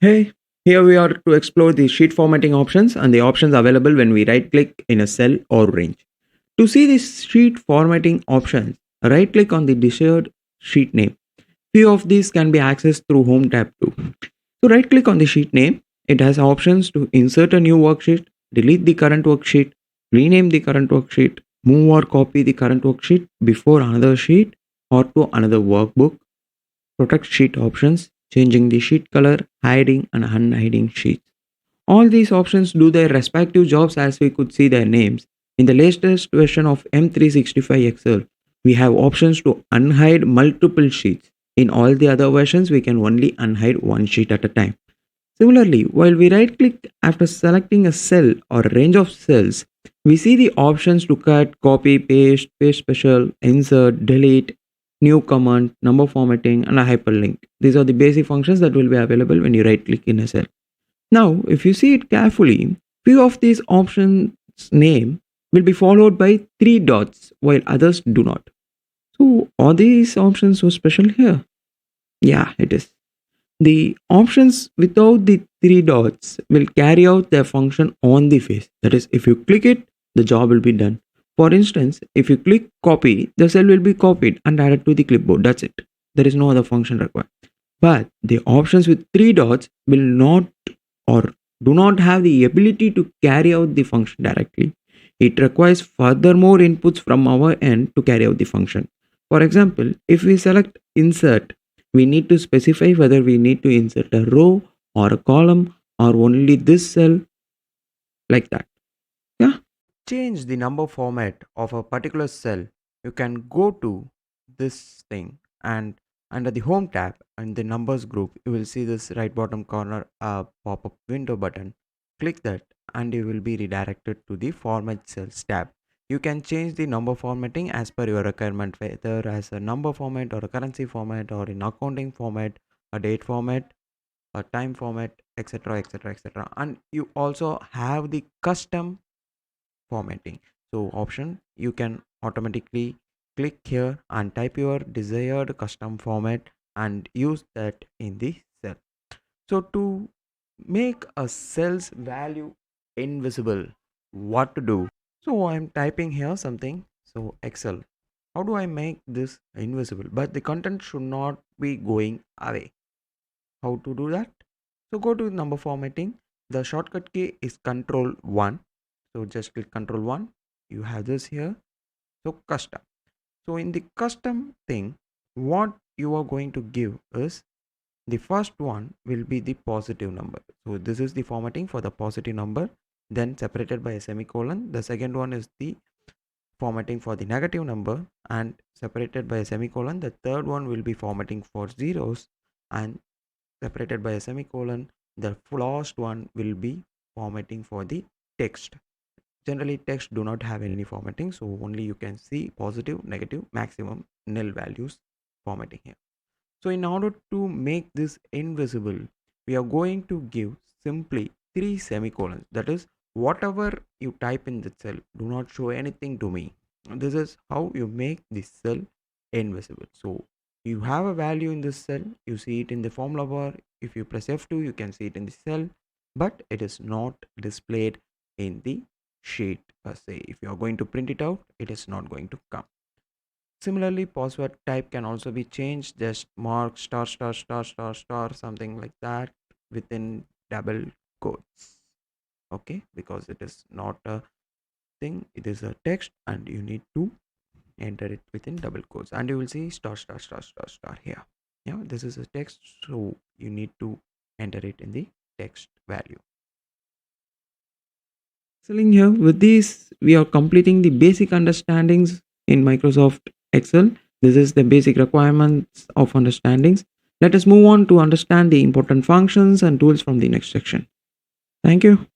Hey, here we are to explore the sheet formatting options and the options available when we right click in a cell or range. To see the sheet formatting options, right click on the desired sheet name. Few of these can be accessed through Home tab too. So right click on the sheet name. It has options to insert a new worksheet, delete the current worksheet, rename the current worksheet, move or copy the current worksheet before another sheet or to another workbook, protect sheet options, changing the sheet color, hiding and unhiding sheets. All these options do their respective jobs as we could see their names. In the latest version of M365 Excel, we have options to unhide multiple sheets. In all the other versions, we can only unhide one sheet at a time. Similarly, while we right click after selecting a cell or a range of cells, we see the options to cut, copy, paste, paste special, insert, delete, new command, number formatting, and a hyperlink. These are the basic functions that will be available when you right click in a cell. Now, if you see it carefully, few of these options name will be followed by three dots while others do not. So, are these options so special here? Yeah, it is. The options without the three dots will carry out their function on the face. That is, if you click it, the job will be done. For instance, if you click copy, the cell will be copied and added to the clipboard. That's it. There is no other function required. But the options with three dots will not or do not have the ability to carry out the function directly. It requires further more inputs from our end to carry out the function. For example, if we select insert, we need to specify whether we need to insert a row or a column or only this cell, like that. Yeah. Change the number format of a particular cell. You can go to this thing and under the home tab and the numbers group, you will see this right bottom corner pop-up window button. Click that and you will be redirected to the format cells tab. You can change the number formatting as per your requirement, whether as a number format or a currency format or in accounting format, a date format, a time format, etc, etc, etc. And you also have the custom formatting. So option, you can automatically click here and type your desired custom format and use that in the cell. So to make a cell's value invisible, what to do? So I'm typing here something. So Excel, how do I make this invisible but the content should not be going away? How to do that? So go to number formatting. The shortcut key is control 1. So just click control 1. You have this here. So custom. So in the custom thing, what you are going to give is the first one will be the positive number. So this is the formatting for the positive number, then separated by a semicolon. The second one is the formatting for the negative number and separated by a semicolon. The third one will be formatting for zeros and separated by a semicolon. The last one will be formatting for the text. Generally text do not have any formatting, so only you can see positive, negative, maximum, nil values formatting here. So in order to make this invisible, we are going to give simply three semicolons. That is, whatever you type in the cell, do not show anything to me. This is how you make this cell invisible. So you have a value in this cell, you see it in the formula bar. If you press F2, you can see it in the cell, but it is not displayed in the sheet per se. If you are going to print it out, it is not going to come. Similarly, password type can also be changed. Just mark star star star star star something like that within double quotes. Okay, because it is not a thing, it is a text and you need to enter it within double quotes and you will see star star star star star here. Yeah, this is a text, so you need to enter it in the text value. Excelling here with these, we are completing the basic understandings in Microsoft Excel. This is the basic requirements of understandings. Let us move on to understand the important functions and tools from the next section. Thank you.